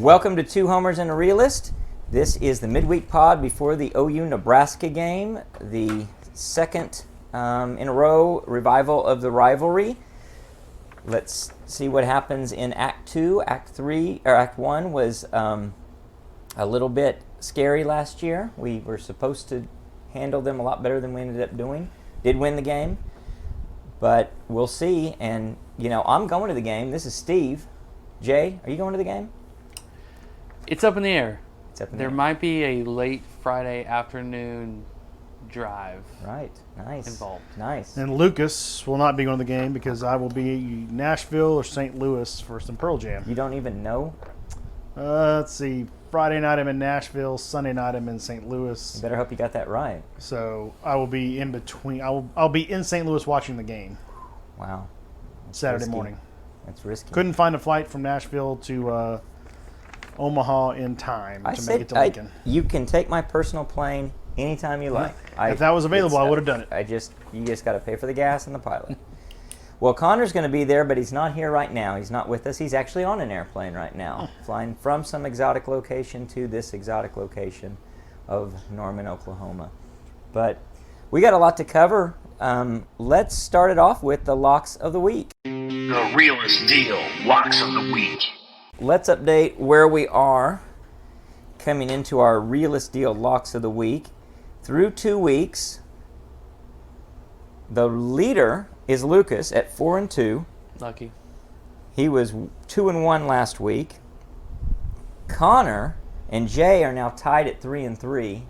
Welcome to Two Homers and a Realist. This is the Midweek pod before the OU Nebraska game, the second in a row revival of the rivalry. Let's see what happens in Act 2. Act 1 was a little bit scary last year. We were supposed to handle them a lot better than we ended up doing. Did win the game, but we'll see. And, I'm going to the game. This is Steve. Jay, are you going to the game? It's up in the air. There might be a late Friday afternoon drive. Right. Nice. Involved. Nice. And Lucas will not be going to the game because I will be in Nashville or St. Louis for some Pearl Jam. You don't even know? Let's see. Friday night I'm in Nashville. Sunday night I'm in St. Louis. You better hope you got that right. So I will be in between. I'll be in St. Louis watching the game. Wow. That's Saturday risky. morning. That's risky. Couldn't find a flight from Nashville to Omaha in time to make it to Lincoln. You can take my personal plane anytime you like. If that was available, I would have done it. You just got to pay for the gas and the pilot. Well, Connor's going to be there, but he's not here right now. He's not with us. He's actually on an airplane right now, flying from some exotic location to this exotic location of Norman, Oklahoma. But we got a lot to cover. Let's start it off with the locks of the week. The realest deal, locks of the week. Let's update where we are coming into our realest deal locks of the week. Through 2 weeks, the leader is Lucas at 4-2. Lucky. He was 2-1 last week. Connor and Jay are now tied at 3-3.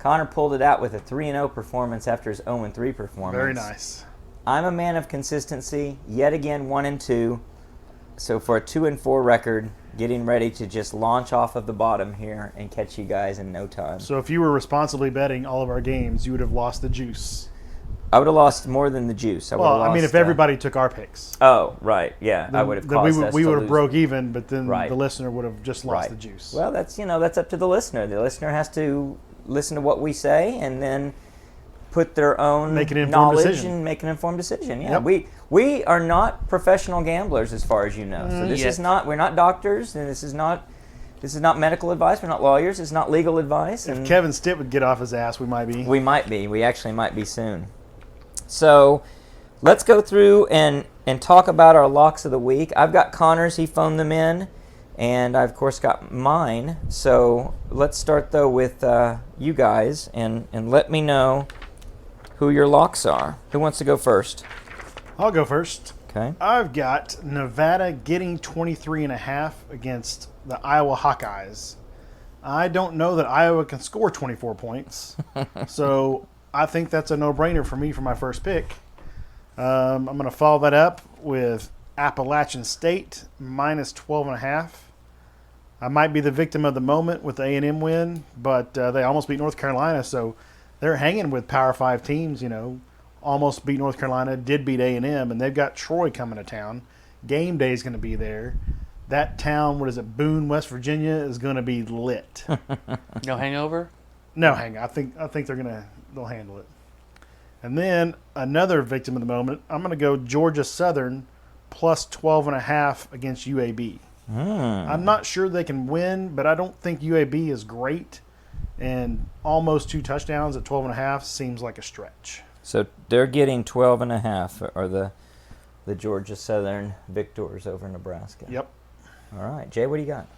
Connor pulled it out with a 3-0 performance after his 0-3 performance. Very nice. I'm a man of consistency. Yet again, 1-2. So for a 2-4 record, getting ready to just launch off of the bottom here and catch you guys in no time. So if you were responsibly betting all of our games, you would have lost the juice. I would have lost more than the juice. If everybody took our picks. Oh, right, yeah. I would have caused us we to would have lose. broke even, but then Right. the listener would have just lost Right. the juice. Well, that's up to the listener. The listener has to listen to what we say and then put their own Make an informed knowledge decision. and make an informed decision. Yeah, Yep. we are not professional gamblers, as far as you know. So this Yet. is not. We're not doctors, and this is not medical advice. We're not lawyers. It's not legal advice. If And Kevin Stitt would get off his ass, we might be. we might be. We actually might be soon. So let's go through and talk about our locks of the week. I've got Connor's. He phoned them in. And I've, of course, got mine. So let's start, though, with you guys. And let me know who your locks are. Who wants to go first? I'll go first. Okay. I've got Nevada getting 23.5 against the Iowa Hawkeyes. I don't know that Iowa can score 24 points. So I think that's a no-brainer for me for my first pick. I'm going to follow that up with Appalachian State minus 12.5. I might be the victim of the moment with the A&M win, but they almost beat North Carolina, so they're hanging with Power 5 teams, Almost beat North Carolina, did beat A&M, and they've got Troy coming to town. Game day is going to be there. That town, Boone, West Virginia, is going to be lit. No hangover? No, hang on. I think they'll handle it. And then another victim of the moment, I'm going to go Georgia Southern plus 12.5 against UAB. I'm not sure they can win, but I don't think UAB is great. And almost 2 touchdowns at 12.5 seems like a stretch. So they're getting 12.5 are the Georgia Southern victors over Nebraska. Yep. All right. Jay, what do you got?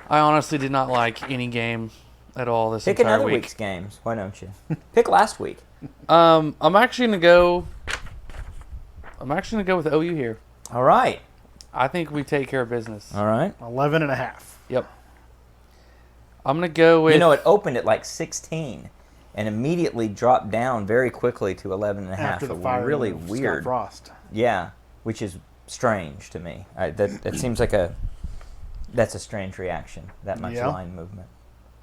I honestly did not like any game at all this Pick entire another week. week's games. Why don't you? Pick last week. I'm actually gonna go with OU here. All right. I think we take care of business. All right. 11.5. Yep. I'm gonna go with. It opened at like 16 and immediately dropped down very quickly to 11.5. After the It was firing really of weird. Scott Frost. Yeah, which is strange to me. That seems like that's a strange reaction, that much Yeah. line movement.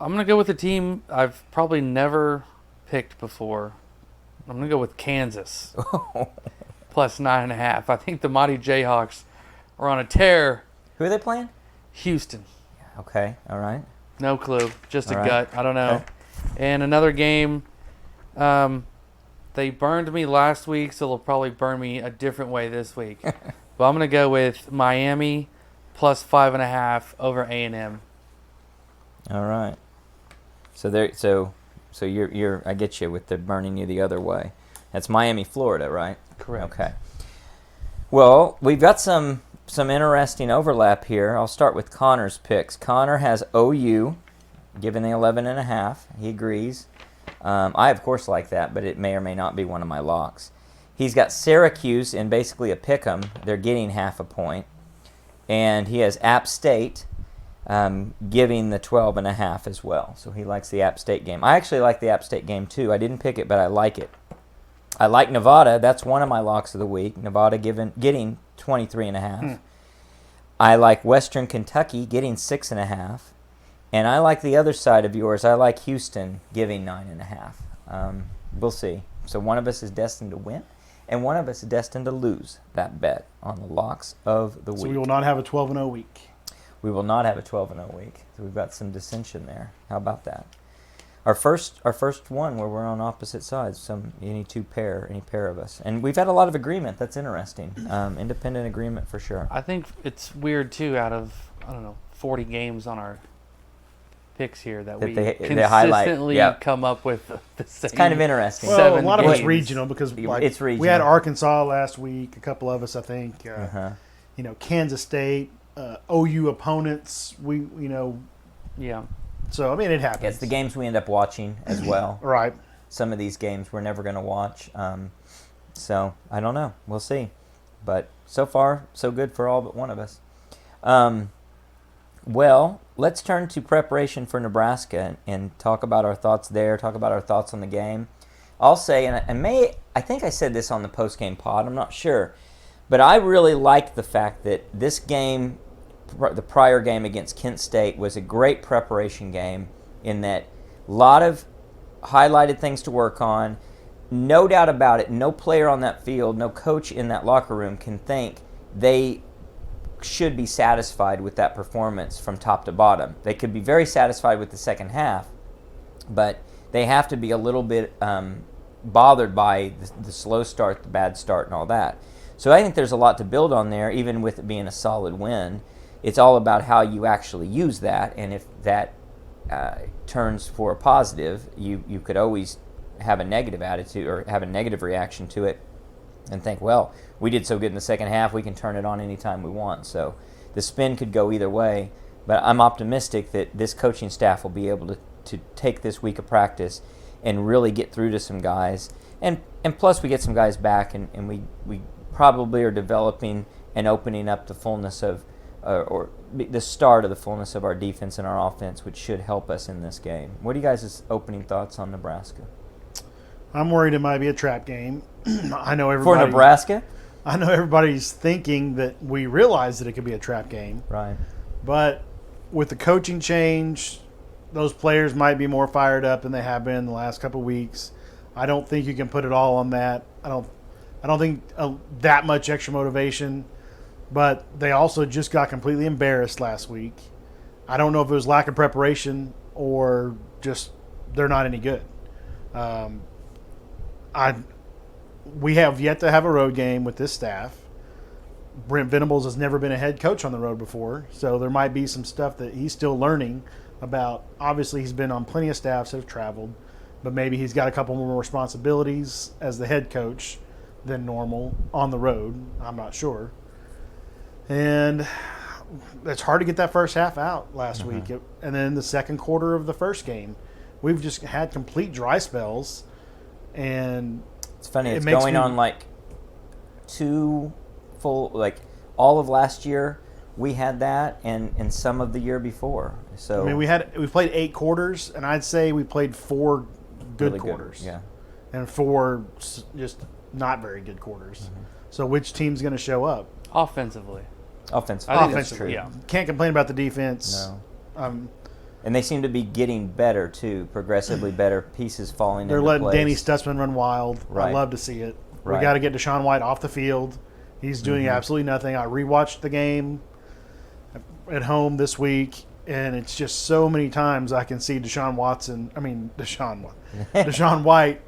I'm gonna go with a team I've probably never picked before. I'm gonna go with Kansas plus 9.5. I think the Mighty Jayhawks are on a tear. Who are they playing? Houston. Okay, all right. No clue. Just All a right. gut. I don't know. Okay. And another game, they burned me last week, so they'll probably burn me a different way this week. But I'm going to go with Miami plus 5.5 over A&M. All right. So you're I get you with the burning you the other way. That's Miami, Florida, right? Correct. Okay. Well, we've got some interesting overlap here. I'll start with Connor's picks. Connor has OU, given the 11.5. He agrees. I, of course, like that, but it may or may not be one of my locks. He's got Syracuse in basically a pick'em. They're getting 0.5 point. And he has App State giving the 12.5 as well. So he likes the App State game. I actually like the App State game, too. I didn't pick it, but I like it. I like Nevada. That's one of my locks of the week. Nevada getting 23.5. I like Western Kentucky getting 6.5. And I like the other side of yours. I like Houston giving 9.5. We'll see. So one of us is destined to win, and one of us is destined to lose that bet on the locks of the week. So we will not have a 12-0 week. We will not have a 12-0 week. So we've got some dissension there. How about that? Our first one where we're on opposite sides. Any pair of us, and we've had a lot of agreement. That's interesting. Independent agreement for sure. I think it's weird too. Out of 40 games on our picks here that we they consistently highlight, come up with the same. It's kind of interesting. Well, a lot of it's games. regional because It's regional. we had Arkansas last week. A couple of us, I think. Kansas State, OU opponents. Yeah. So I mean, it happens. It's the games we end up watching as well. Right. Some of these games we're never going to watch. So I don't know. We'll see. But so far, so good for all but one of us. Well, let's turn to preparation for Nebraska and talk about our thoughts there, talk about our thoughts on the game. I'll say, and I think I said this on the post-game pod, I'm not sure, but I really liked the fact that this game, the prior game against Kent State, was a great preparation game in that a lot of highlighted things to work on. No doubt about it, no player on that field, no coach in that locker room can think they should be satisfied with that performance from top to bottom. They could be very satisfied with the second half, but they have to be a little bit bothered by the slow start, the bad start, and all that. So I think there's a lot to build on there, even with it being a solid win. It's all about how you actually use that, and if that turns for a positive, you could always have a negative attitude or have a negative reaction to it and think, well, we did so good in the second half, we can turn it on anytime we want. So the spin could go either way, but I'm optimistic that this coaching staff will be able to take this week of practice and really get through to some guys. And plus we get some guys back, and we probably are developing and opening up the fullness of or the start of the fullness of our defense and our offense, which should help us in this game. What are you guys' opening thoughts on Nebraska? I'm worried it might be a trap game. I know everybody. For Nebraska? I know everybody's thinking that we realize that it could be a trap game. Right. But with the coaching change, those players might be more fired up than they have been in the last couple of weeks. I don't think you can put it all on that. I don't think that much extra motivation. But they also just got completely embarrassed last week. I don't know if it was lack of preparation or just they're not any good. We have yet to have a road game with this staff. Brent Venables has never been a head coach on the road before, so there might be some stuff that he's still learning about. Obviously, he's been on plenty of staffs that have traveled, but maybe he's got a couple more responsibilities as the head coach than normal on the road. I'm not sure. And it's hard to get that first half out last week. And then the second quarter of the first game, we've just had complete dry spells. And it's funny, it's going on like two full, like all of last year we had that, and some of the year before. So I mean, we played 8 quarters, and I'd say we played 4 good really quarters. Yeah. And 4 just not very good quarters. So which team's going to show up? Offensively. Offensively. I think That's that's true. yeah. Can't complain about the defense. No. And they seem to be getting better, too, progressively better, pieces falling They're into letting place. Danny Stutzman run wild. Right. I love to see it. Right. We got to get Deshaun White off the field. He's doing absolutely nothing. I rewatched the game at home this week, and it's just so many times I can see Deshaun White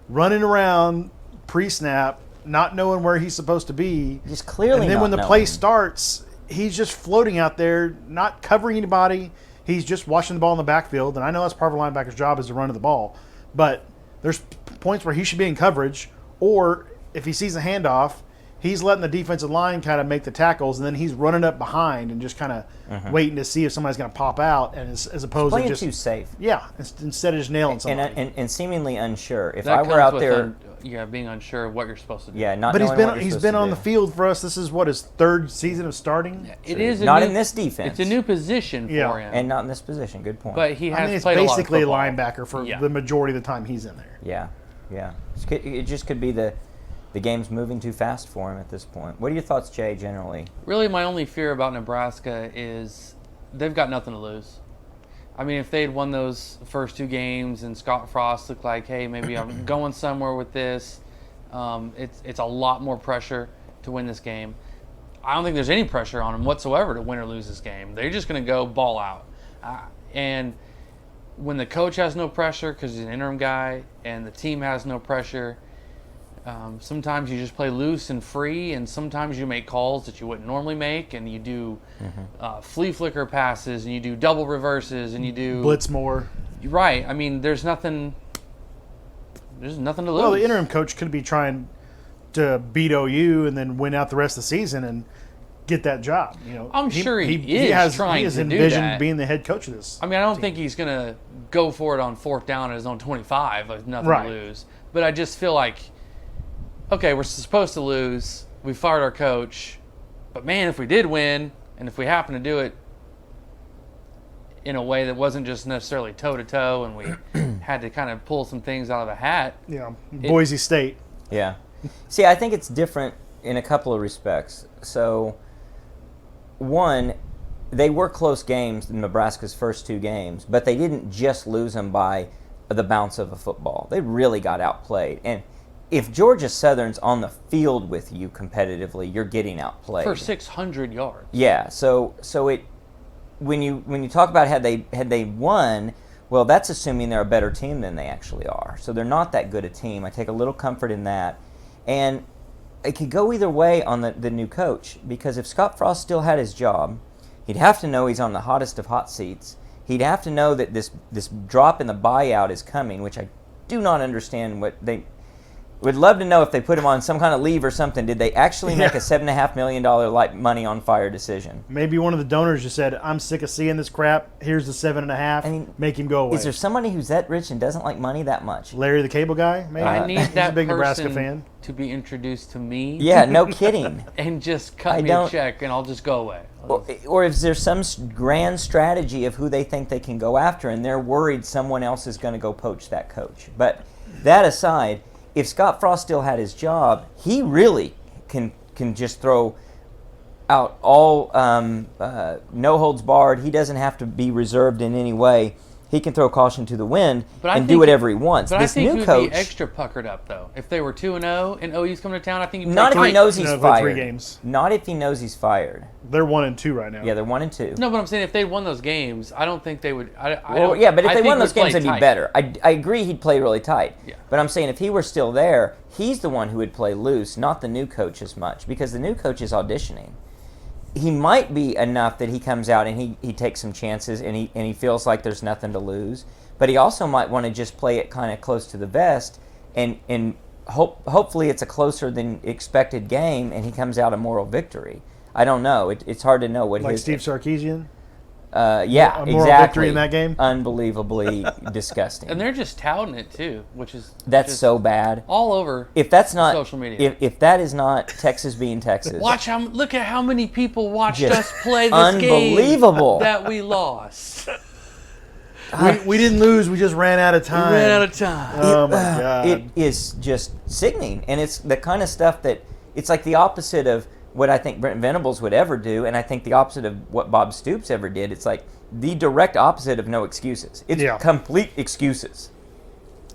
running around pre-snap, not knowing where he's supposed to be. Just clearly And then not when the knowing. play starts, he's just floating out there, not covering anybody. He's just watching the ball in the backfield, and I know that's part of a linebacker's job is to run to the ball. But there's points where he should be in coverage, or if he sees a handoff, he's letting the defensive line kind of make the tackles, and then he's running up behind and just kind of waiting to see if somebody's going to pop out, and as opposed Playing to just too safe. Yeah, instead of just nailing somebody. And seemingly unsure. If That I were comes out with there, being unsure of what you're supposed to do. yeah, not But knowing what you're he's supposed been to on do. the field for us. This is what his third season of starting. It is Not in this defense. It's a new position for Yeah. him, and not in this position. Good point. but he has I mean, it's played basically a lot a of football. linebacker for Yeah. the majority of the time he's in there. yeah. It just could be the game's moving too fast for him at this point. What are your thoughts, Jay, generally? Really, my only fear about Nebraska is they've got nothing to lose. I mean, if they had won those first 2 games and Scott Frost looked like, hey, maybe I'm going somewhere with this, it's a lot more pressure to win this game. I don't think there's any pressure on them whatsoever to win or lose this game. They're just going to go ball out. And when the coach has no pressure because he's an interim guy and the team has no pressure, sometimes you just play loose and free, and sometimes you make calls that you wouldn't normally make, and you do flea flicker passes, and you do double reverses, and you do Blitz more. Right. I mean, there's nothing to lose. Well, the interim coach could be trying to beat OU and then win out the rest of the season and get that job. You know, I'm sure he is trying he has to do envisioned that. being the head coach of this. I mean, I don't think he's going to go for it on 4th down at his own 25 with nothing Right. to lose. But I just feel like, okay, we're supposed to lose. We fired our coach. But, man, if we did win, and if we happen to do it in a way that wasn't just necessarily toe-to-toe and we had to kind of pull some things out of a hat. Yeah, Boise State. Yeah. See, I think it's different in a couple of respects. So, one, they were close games in Nebraska's first 2 games, but they didn't just lose them by the bounce of a football. They really got outplayed. And if Georgia Southern's on the field with you competitively, you're getting outplayed. For 600 yards. Yeah, so it when you talk about had they won, well, that's assuming they're a better team than they actually are. So they're not that good a team. I take a little comfort in that. And it could go either way on the new coach, because if Scott Frost still had his job, he'd have to know he's on the hottest of hot seats. He'd have to know that this drop in the buyout is coming, which I do not understand what they would love to know if they put him on some kind of leave or something. Did they actually make a $7.5 million light money on fire decision? Maybe one of the donors just said, "I'm sick of seeing this crap. Here's the 7.5. I mean, make him go away." Is there somebody who's that rich and doesn't like money that much? Larry the Cable Guy? Maybe. I need He's that a big Nebraska person fan. to be introduced to me. Yeah, no kidding. And just cut I me a don't- check and I'll just go away. Or if there's some grand strategy of who they think they can go after, and they're worried someone else is going to go poach that coach. But that aside, if Scott Frost still had his job, he really can just throw out all no holds barred. He doesn't have to be reserved in any way. He can throw caution to the wind and do whatever he wants. But This I think new he would coach, be extra puckered up, though. If they were 2-0 and OU's coming to town, I think he'd not if he knows he's No, for fired. 3 games. Not if he knows he's fired. They're 1-2 right now. Yeah, they're 1-2. No, but I'm saying if they'd won those games, I don't think they would. Well, yeah, but if they won those games, they'd be better. I agree he'd play really tight. Yeah. But I'm saying if he were still there, he's the one who would play loose, not the new coach as much, because the new coach is auditioning. He might be enough that he comes out and he takes some chances and he feels like there's nothing to lose. But he also might want to just play it kind of close to the vest and hopefully it's a closer than expected game and he comes out a moral victory. I don't know. It's hard to know what Like his... Steve Sarkisian? Yeah, A moral exactly. victory in that game? Unbelievably disgusting. And they're just touting it, too, which is That's just so bad. all over If that's not social media. if that is not Texas being Texas, Look at how many people watched Just us play this unbelievable. game that we lost. We didn't lose. We just ran out of time. We ran out of time. Oh, my God. it is just sickening, and it's the kind of stuff that it's like the opposite of what I think Brent Venables would ever do, and I think the opposite of what Bob Stoops ever did. It's like the direct opposite of no excuses. It's complete excuses.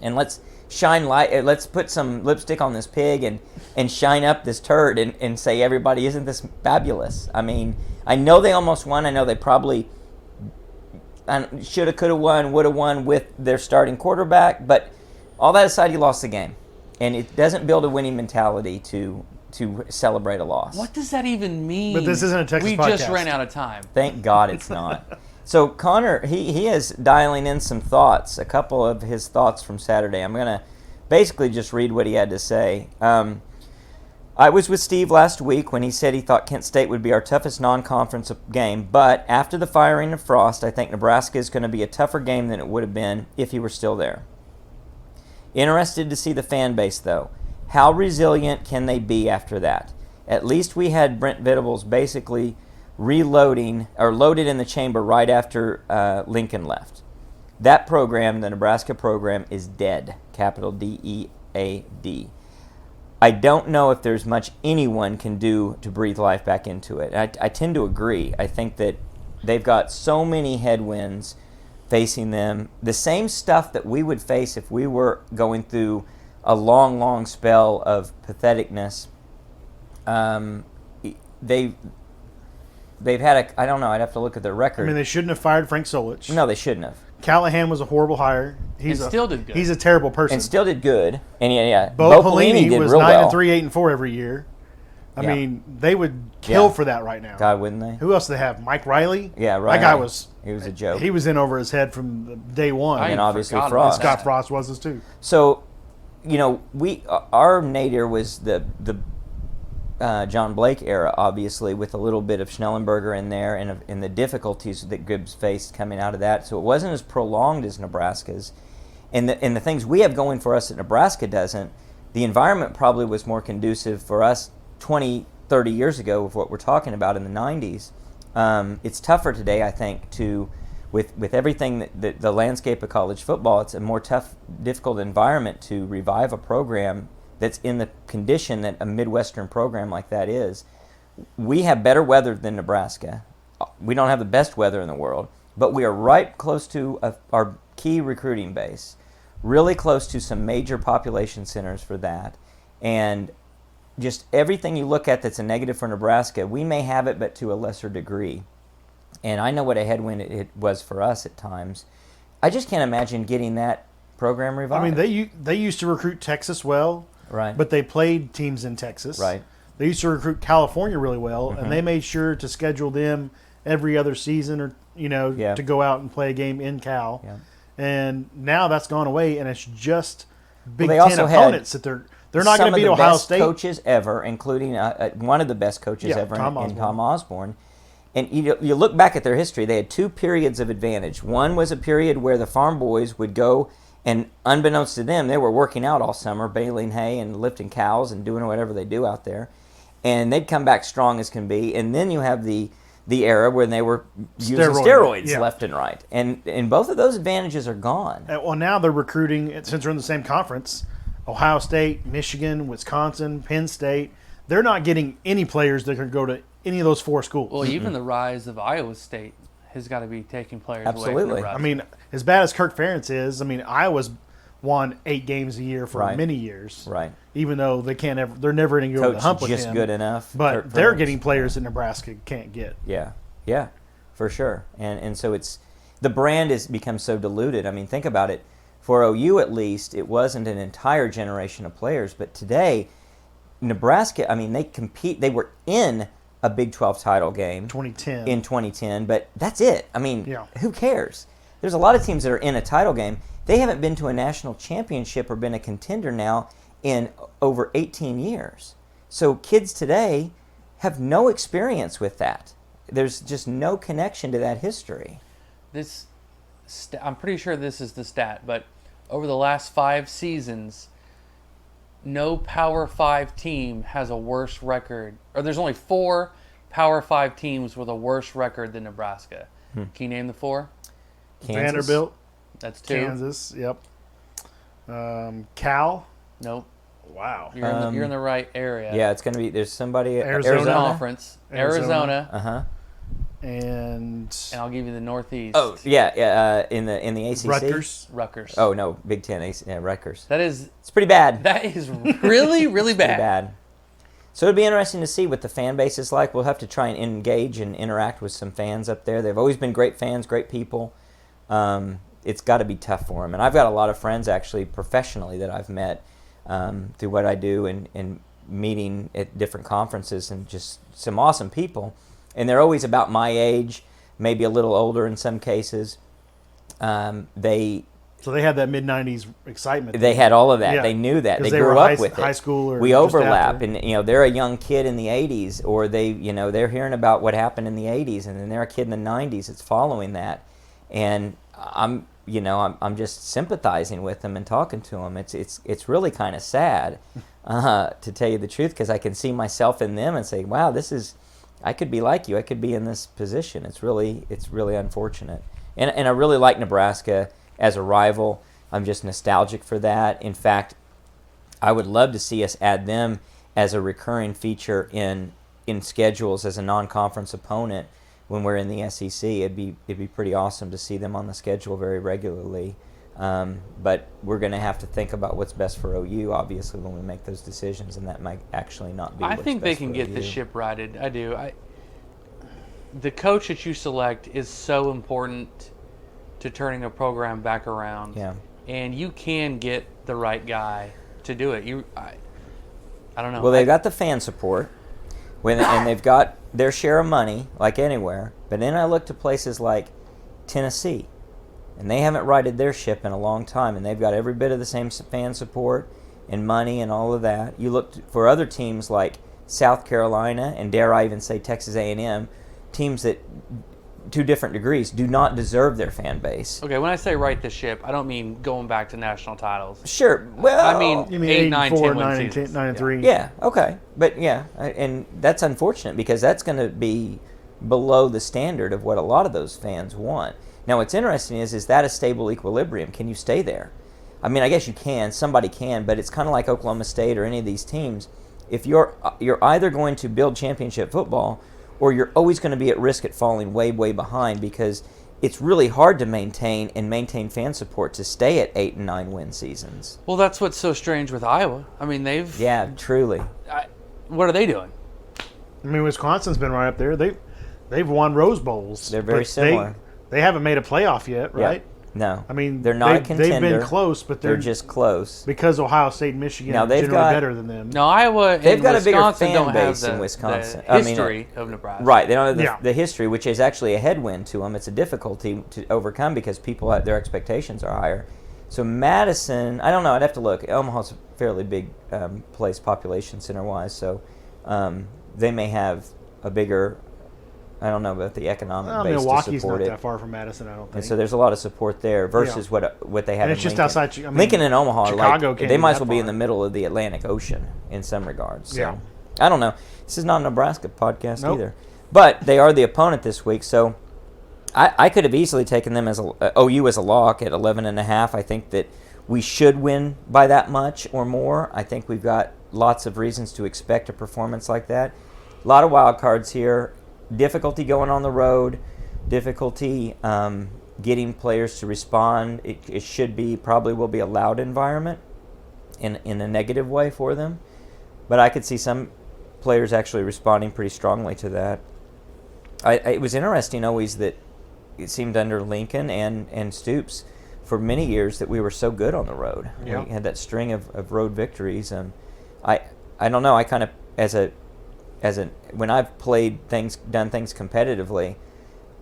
And let's shine light. Let's put some lipstick on this pig and shine up this turd and say, everybody, isn't this fabulous? I mean, I know they almost won. I know they probably shoulda, coulda won, woulda won with their starting quarterback. But all that aside, you lost the game. And it doesn't build a winning mentality to to celebrate a loss. What does that even mean? But this isn't a Texas We podcast. just ran out of time. Thank God it's not. So Connor, he is dialing in some thoughts, a couple of his thoughts from Saturday. I'm going to basically just read what he had to say. I was with Steve last week when he said he thought Kent State would be our toughest non-conference game, but after the firing of Frost, I think Nebraska is going to be a tougher game than it would have been if he were still there. Interested to see the fan base, though. How resilient can they be after that? At least we had Brent Venables basically loaded in the chamber right after Lincoln left. That program, the Nebraska program, is dead, capital D-E-A-D. I don't know if there's much anyone can do to breathe life back into it. I tend to agree. I think that they've got so many headwinds facing them. The same stuff that we would face if we were going through a long, long spell of patheticness. They've had I don't know, I'd have to look at their record. I mean, they shouldn't have fired Frank Solich. No, they shouldn't have. Callahan was a horrible hire. Still did good. He's a terrible person. And still did good. And yeah. Bo Pelini did was real 9-3, well. 8-4 every year. I Yeah. mean, they would kill Yeah. for that right now. God, wouldn't they? Who else do they have? Mike Riley? Yeah, right. That guy was He was a joke. He was in over his head from the day one. I and obviously forgot Frost. about Scott Frost was his too. So, our nadir was the John Blake era, obviously, with a little bit of Schnellenberger in there and the difficulties that Gibbs faced coming out of that. So it wasn't as prolonged as Nebraska's. And the things we have going for us that Nebraska doesn't, the environment probably was more conducive for us 20, 30 years ago of what we're talking about in the 90s. It's tougher today, I think, with everything that the landscape of college football, it's a more difficult environment to revive a program that's in the condition that a Midwestern program like that is. We have better weather than Nebraska. We don't have the best weather in the world, but we are right close to our key recruiting base, really close to some major population centers for that. And just everything you look at that's a negative for Nebraska, we may have it, but to a lesser degree. And I know what a headwind it was for us at times. I just can't imagine getting that program revived. I mean, they used to recruit Texas well, right? But they played teams in Texas. Right. They used to recruit California really well, and they made sure to schedule them every other season or to go out and play a game in Cal. Yeah. And now that's gone away, and it's just Big they Ten also had opponents that they're not going to beat Ohio State. Some of the best coaches ever, including one of the best coaches ever in Tom Osborne. And you look back at their history, they had two periods of advantage. One was a period where the farm boys would go, and unbeknownst to them, they were working out all summer, baling hay and lifting cows and doing whatever they do out there. And they'd come back strong as can be. And then you have the era when they were using steroids left and right. And both of those advantages are gone. Well, now they're recruiting, since they're in the same conference, Ohio State, Michigan, Wisconsin, Penn State. They're not getting any players that can go to any of those four schools. Well, even the rise of Iowa State has got to be taking players away from Absolutely. Nebraska. I mean, as bad as Kirk Ferentz is, I mean, Iowa's won 8 games a year for many years. Right. Even though they're never going to go over the hump with him. Just good enough. But Kirk they're Ferentz. getting players that Nebraska can't get. Yeah, for sure. And so the brand has become so diluted. I mean, think about it. For OU at least, it wasn't an entire generation of players. But today, Nebraska, I mean, they were in a Big 12 title game in 2010, but that's it. I mean, who cares? There's a lot of teams that are in a title game. They haven't been to a national championship or been a contender now in over 18 years. So kids today have no experience with that. There's just no connection to that history. I'm pretty sure this is the stat, but over the last 5 seasons, no Power 5 team has a worse record, or there's only 4 Power 5 teams with a worse record than Nebraska. Can you name the 4? Kansas. Vanderbilt. That's 2. Kansas, yep. Cal. Nope. Wow. You're in the right area. Yeah, it's going to be, there's somebody at Arizona. Conference. Arizona. Uh-huh. And I'll give you the Northeast. Oh, yeah, in the ACC. Rutgers. Oh, no, Big Ten, Rutgers. It's pretty bad. That is really, really bad. Pretty bad. So it'd be interesting to see what the fan base is like. We'll have to try and engage and interact with some fans up there. They've always been great fans, great people. It's got to be tough for them. And I've got a lot of friends, actually, professionally, that I've met through what I do and meeting at different conferences and just some awesome people. And they're always about my age, maybe a little older in some cases. So they had that mid-'90s excitement. They had all of that. Yeah. They knew that. 'Cause They they grew were up high- with it. high school or we just overlap, after. and they're a young kid in the '80s, or they're hearing about what happened in the '80s, and then they're a kid in the '90s. It's following that, and I'm just sympathizing with them and talking to them. It's really kind of sad, to tell you the truth, because I can see myself in them and say, wow, I could be like you. I could be in this position. It's really unfortunate. And I really like Nebraska as a rival. I'm just nostalgic for that. In fact, I would love to see us add them as a recurring feature in schedules as a non-conference opponent when we're in the SEC. It'd be pretty awesome to see them on the schedule very regularly. But we're going to have to think about what's best for OU, obviously, when we make those decisions, and that might actually not be. I what's think they best can for get OU. the ship righted. I do. The coach that you select is so important to turning a program back around. Yeah. And you can get the right guy to do it. I don't know. Well, they've got the fan support, and they've got their share of money, like anywhere. But then I look to places like Tennessee, and they haven't righted their ship in a long time, and they've got every bit of the same fan support and money and all of that. You look for other teams like South Carolina, and dare I even say Texas A&M, teams that, to different degrees, do not deserve their fan base. Okay, when I say right the ship, I don't mean going back to national titles. Sure. Well, I mean, You mean 8, 8, 9, 4, 10 win 9, seasons. 9 and 3. Yeah, okay. But yeah, and that's unfortunate because that's going to be below the standard of what a lot of those fans want. Now, what's interesting is that a stable equilibrium? Can you stay there? I mean, I guess you can. Somebody can, but it's kind of like Oklahoma State or any of these teams. If you're either going to build championship football or you're always going to be at risk at falling way, way behind because it's really hard to maintain fan support to stay at 8 and 9 win seasons. Well, that's what's so strange with Iowa. I mean, Yeah, truly. what are they doing? I mean, Wisconsin's been right up there. They've won Rose Bowls. They're very but similar. They haven't made a playoff yet, Yeah. right? No. I mean, they're not a they've contender. been close, but They're just close. because Ohio State and Michigan Now, are they've generally got- better than them. No, Iowa They've and got a bigger Wisconsin fan don't base have in the, Wisconsin. the I mean, history of Nebraska. Right, they don't have the Yeah. history, which is actually a headwind to them. It's a difficulty to overcome because people their expectations are higher. So Madison, I don't know. I'd have to look. Omaha's a fairly big place, population center wise, so they may have a bigger. I don't know about the economic Well, base to Milwaukee's support not it. that far from Madison, I don't think. And so there's a lot of support there versus what they have And in it's just Lincoln. outside I mean, Lincoln and Omaha are Chicago like can't they be might that as well be in far. the middle of the Atlantic Ocean in some regards. So. Yeah. I don't know. This is not a Nebraska podcast Nope. either. But they are the opponent this week, so I could have easily taken them as OU as a lock at 11.5. I think that we should win by that much or more. I think we've got lots of reasons to expect a performance like that. A lot of wild cards here. Difficulty going on the road. Difficulty getting players to respond. It probably will be a loud environment in a negative way for them. But I could see some players actually responding pretty strongly to that. It was interesting always that it seemed under Lincoln and Stoops for many years that we were so good on the road. Yeah. We had that string of road victories. I don't know. I kind of when I've done things competitively,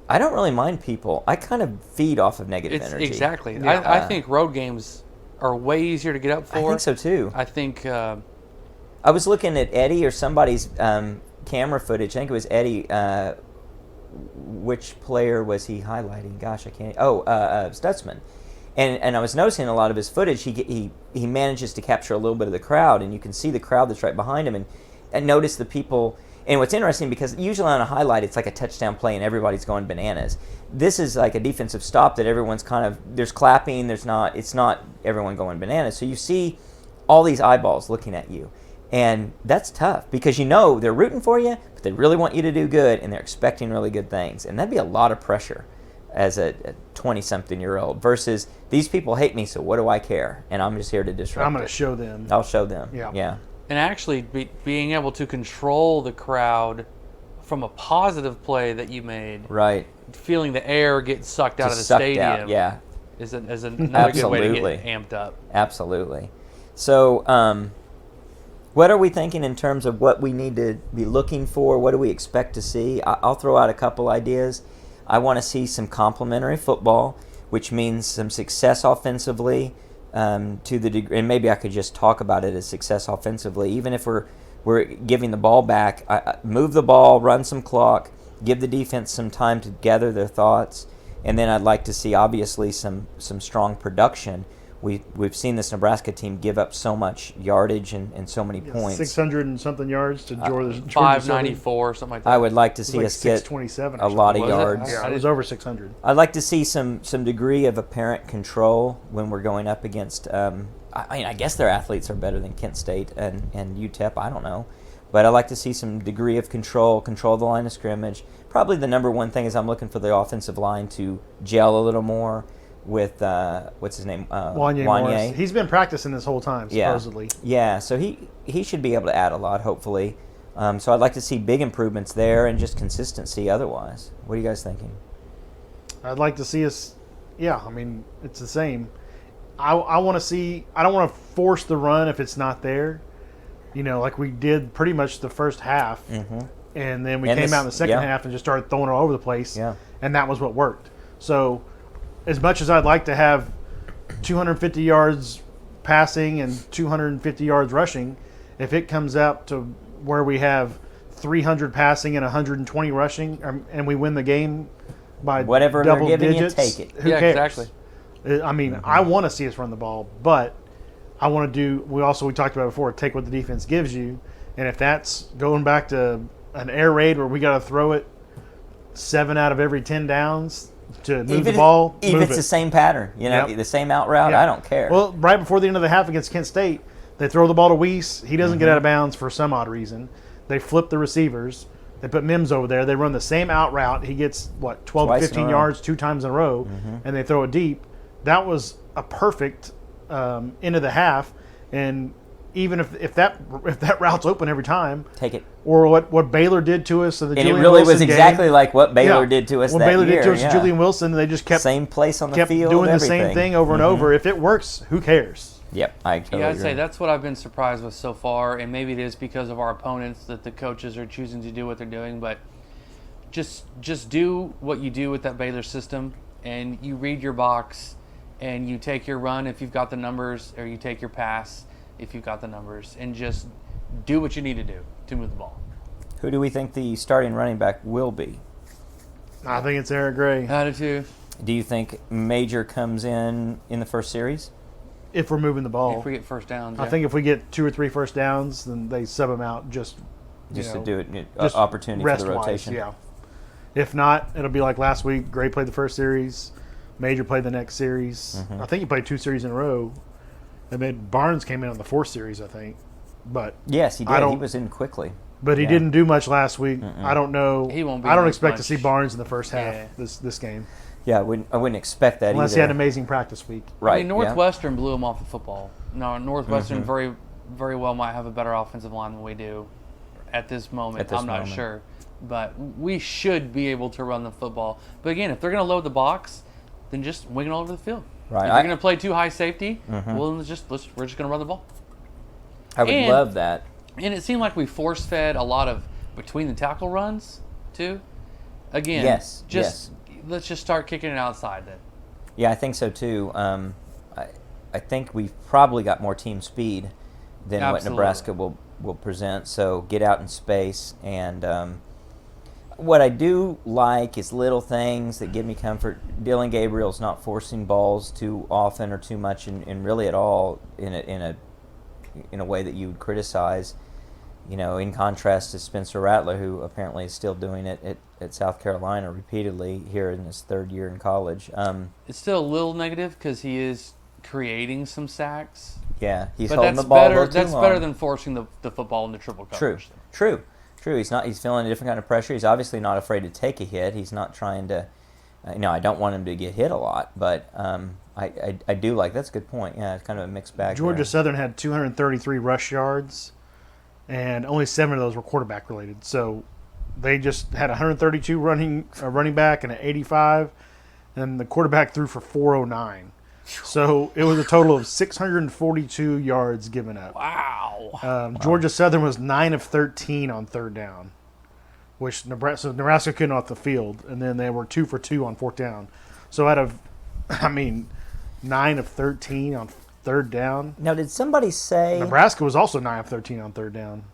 I don't really mind people. I kind of feed off of negative energy. Exactly. Yeah. I think road games are way easier to get up for. I think so too. I think I was looking at Eddie or somebody's camera footage. I think it was Eddie. Which player was he highlighting? Gosh, I can't. Stutzman. And I was noticing a lot of his footage. He manages to capture a little bit of the crowd, and you can see the crowd that's right behind him, and notice the people. And what's interesting, because usually on a highlight it's like a touchdown play and everybody's going bananas. This is like a defensive stop that everyone's kind of, there's clapping. It's not everyone going bananas. So you see all these eyeballs looking at you. And that's tough because they're rooting for you, but they really want you to do good, and they're expecting really good things. And that'd be a lot of pressure as a 20-something-year-old versus these people hate me, so what do I care? And I'm just here to disrupt I'm going it. to show them. I'll show them. Yeah. and actually being able to control the crowd from a positive play that you made, Right. feeling the air get sucked out of the Just sucked stadium, out, yeah. is another good way to Absolutely. get amped up. Absolutely. So, What are we thinking in terms of what we need to be looking for? What do we expect to see? I'll throw out a couple ideas. I want to see some complementary football, which means some success offensively to the degree, and maybe I could just talk about it as success offensively. Even if we're giving the ball back, move the ball, run some clock, give the defense some time to gather their thoughts, and then I'd like to see obviously some strong production. We've seen this Nebraska team give up so much yardage and so many points. 600 and something yards to Georgia. 594, something like that. I would like to It was see like us get 627 a lot of Was it? yards. Yeah, it was over 600. I'd like to see some degree of apparent control when we're going up against. I guess their athletes are better than Kent State and UTEP. I don't know, but I'd like to see some degree of control the line of scrimmage. Probably the number one thing is I'm looking for the offensive line to gel a little more with what's his name, Wanye. He's been practicing this whole time, supposedly. Yeah. So he should be able to add a lot, hopefully. So I'd like to see big improvements there and just consistency otherwise. What are you guys thinking? I'd like to see us. Yeah, I mean, it's the same. I want to see. I don't want to force the run if it's not there. Like we did pretty much the first half, and then we came out in the second half and just started throwing it all over the place. Yeah. And that was what worked. So, as much as I'd like to have 250 yards passing and 250 yards rushing, if it comes out to where we have 300 passing and 120 rushing, and we win the game by Whatever double they're giving digits, you, take it. Who Yeah, cares? exactly. I mean, I want to see us run the ball, but I want to do. We talked about it before. Take what the defense gives you, and if that's going back to an air raid where we got to throw it 7 out of every 10 downs to move the ball, Even move it's it. the same pattern, Yep. the same out route. Yeah. I don't care. Well, right before the end of the half against Kent State, they throw the ball to Weiss. He doesn't get out of bounds for some odd reason. They flip the receivers. They put Mims over there. They run the same out route. He gets, 12 Twice to in a 15 row. yards 2 times in a row, and they throw it deep. That was a perfect end of the half. And even if that route's open every time, take it. or what Baylor did to us in the And Julian it really Wilson was game. exactly like what Baylor Yeah. did to us What that Baylor year. did to us, yeah. Julian Wilson, they just kept Same place on the field, doing the everything. same thing over and over. If it works, who cares? Yep, I totally Yeah, I'd agree. say that's what I've been surprised with so far, and maybe it is because of our opponents that the coaches are choosing to do what they're doing, but just do what you do with that Baylor system, and you read your box, and you take your run if you've got the numbers, or you take your pass if you've got the numbers, and just do what you need to do to move the ball. Who do we think the starting running back will be? I think it's Eric Gray. How did you? Do you think Major comes in the first series? If we're moving the ball. If we get first downs, I think if we get 2 or 3 first downs, then they sub him out just To do it, just opportunity for the rest-wise, rotation. Yeah. If not, it'll be like last week. Gray played the first series. Major played the next series. I think he played 2 series in a row. And then Barnes came in on the 4th series, I think. But Yes, he I did. don't- He was in quickly. he Yeah. didn't do much last week. I don't know. He won't be I don't in expect to much. see Barnes in the first half Yeah. this game, Yeah, I wouldn't expect that unless either. he had an amazing practice week. Right. I mean, Northwestern blew him off the football. No, Northwestern very, very well might have a better offensive line than we do at this moment. At this I'm not moment. sure. But we should be able to run the football. But again, if they're going to load the box, then just wing it all over the field. Right. If they're going to play too high safety, well, then we're just going to run the ball. I would and- love that. And it seemed like we force-fed a lot of between the tackle runs, too. Again, Yes, let's just start kicking it outside then. Yeah, I think so too. I think we've probably got more team speed than what Absolutely. Nebraska will present. So get out in space. And what I do like is little things that give me comfort. Dylan Gabriel's not forcing balls too often or too much, and really at all in a way that you would criticize. In contrast to Spencer Rattler, who apparently is still doing it at South Carolina repeatedly here in his 3rd year in college. It's still a little negative because he is creating some sacks. Yeah, he's But holding that's the ball a better. little too That's long. better than forcing the football into triple coverage. True. He's not. He's feeling a different kind of pressure. He's obviously not afraid to take a hit. He's not trying to. I don't want him to get hit a lot, but I do like. That's a good point. Yeah, it's kind of a mixed bag. Georgia there. Southern had 233 rush yards, and only 7 of those were quarterback related. So they just had 132 running back and an 85, and the quarterback threw for 409. So it was a total of 642 yards given up. Wow. Wow. Georgia Southern was 9 of 13 on third down, which Nebraska couldn't off the field, and then they were 2 for 2 on fourth down. So 9 of 13 on third down. Now, did somebody say Nebraska was also 9 of 13 on third down.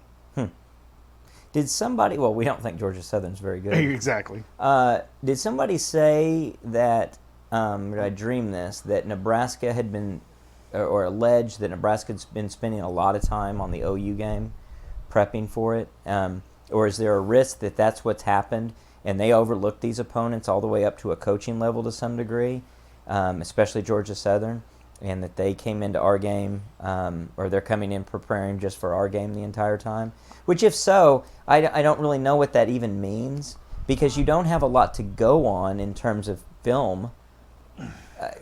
Did somebody? Well, we don't think Georgia Southern's very good. Exactly. Did somebody say that? Did I dream this? That Nebraska had been, or alleged that Nebraska had been spending a lot of time on the OU game, prepping for it, or is there a risk that that's what's happened and they overlooked these opponents all the way up to a coaching level to some degree, especially Georgia Southern, and that they came into our game, or they're coming in preparing just for our game the entire time? Which, if so, I don't really know what that even means, because you don't have a lot to go on in terms of film.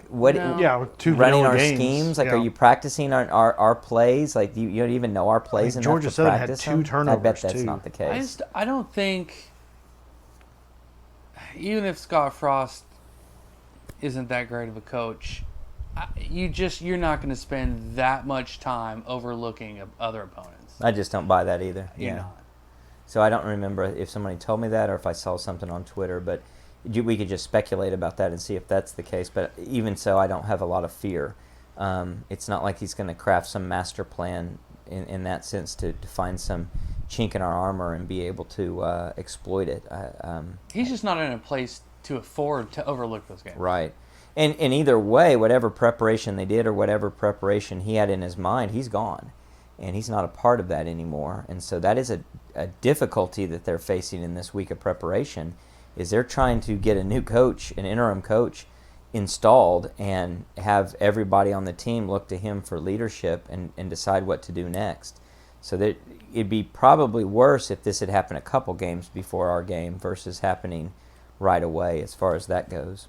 With two running vanilla our games. schemes? Like, Yeah. are you practicing on our plays? Like, you don't even know our plays enough Georgia to Southern had practice 2 them? turnovers, I bet that's too. not the case. I don't think, even if Scott Frost isn't that great of a coach, you're not going to spend that much time overlooking other opponents. I just don't buy that either. You're Yeah. not. So I don't remember if somebody told me that or if I saw something on Twitter, but we could just speculate about that and see if that's the case. But even so, I don't have a lot of fear. It's not like he's going to craft some master plan in that sense to find some chink in our armor and be able to exploit it. He's just not in a place to afford to overlook those games. Right. And either way, whatever preparation they did or whatever preparation he had in his mind, he's gone. And he's not a part of that anymore. And so that is a difficulty that they're facing in this week of preparation, is they're trying to get a new coach, an interim coach, installed and have everybody on the team look to him for leadership and decide what to do next. So that it'd be probably worse if this had happened a couple games before our game versus happening right away as far as that goes.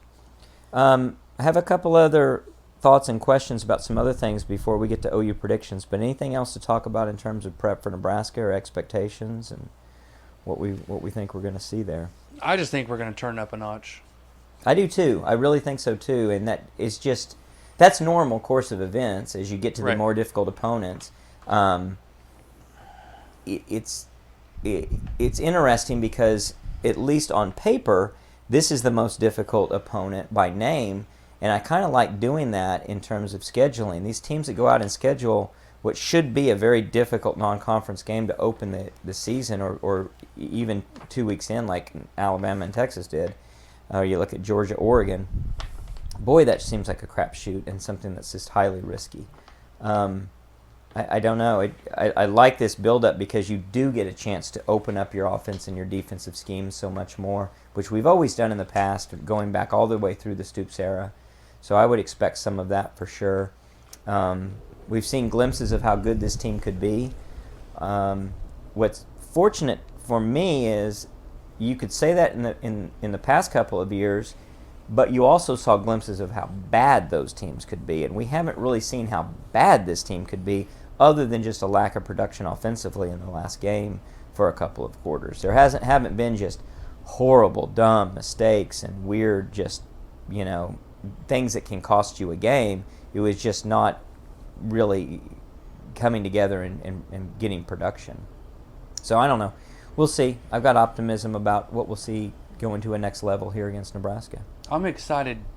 I have a couple other thoughts and questions about some other things before we get to OU predictions, but anything else to talk about in terms of prep for Nebraska or expectations and what we think we're going to see there? I just think we're going to turn up a notch. I do too. I really think so too, and that is just that's normal course of events as you get to the Right. more difficult opponents. It's interesting because at least on paper, this is the most difficult opponent by name, and I kind of like doing that in terms of scheduling. These teams that go out and schedule what should be a very difficult non-conference game to open the season, or even 2 weeks in, like Alabama and Texas did. You look at Georgia, Oregon. Boy, that seems like a crapshoot and something that's just highly risky. I don't know. I like this build-up because you do get a chance to open up your offense and your defensive schemes so much more, which we've always done in the past, going back all the way through the Stoops era. So I would expect some of that for sure. We've seen glimpses of how good this team could be. What's fortunate for me is you could say that in the past couple of years, but you also saw glimpses of how bad those teams could be, and we haven't really seen how bad this team could be other than just a lack of production offensively in the last game for a couple of quarters. There haven't been just horrible, dumb mistakes and weird things that can cost you a game. It was just not really coming together and getting production. So I don't know. We'll see. I've got optimism about what we'll see going to a next level here against Nebraska. I'm